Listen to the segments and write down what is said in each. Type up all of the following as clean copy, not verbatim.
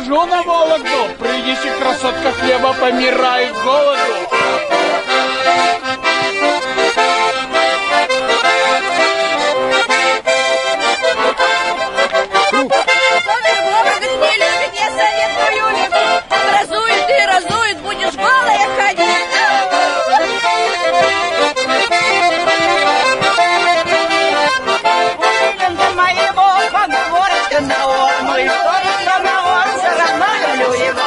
схожу на Вологду, принеси, красотка, хлеба, помирай с голоду. Разует, будешь голая ходить. До моего подворка на орму, и только на ор все равно люблю его.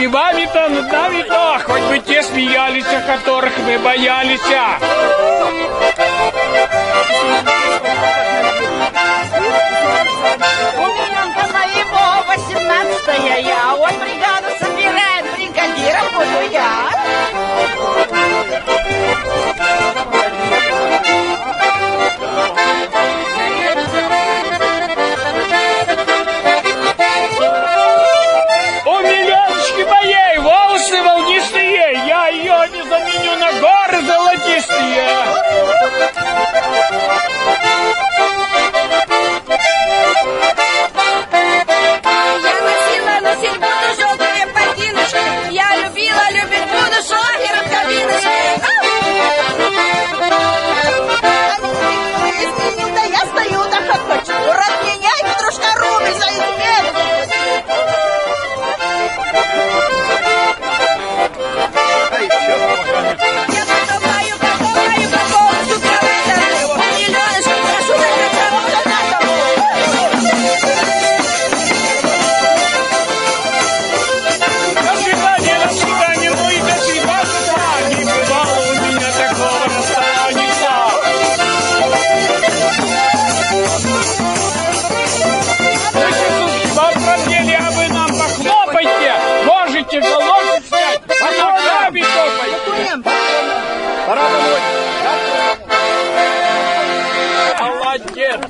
Вами-то, над нами-то, хоть бы те смеялись, которых мы боялись. У меня до моего 18-я я, он бригаду собирает, бригадиром буду я. Моей волосы волнистые, я ее не заменю на горы золотистые. Я носить буду желтые ботиночки, я любила, любить буду шлагером кабиночки. Да я стою, да как хочу, разменяй, петрушка, рубль за измену. Тяжело снять, а ногами топай. Пора домой. Молодец.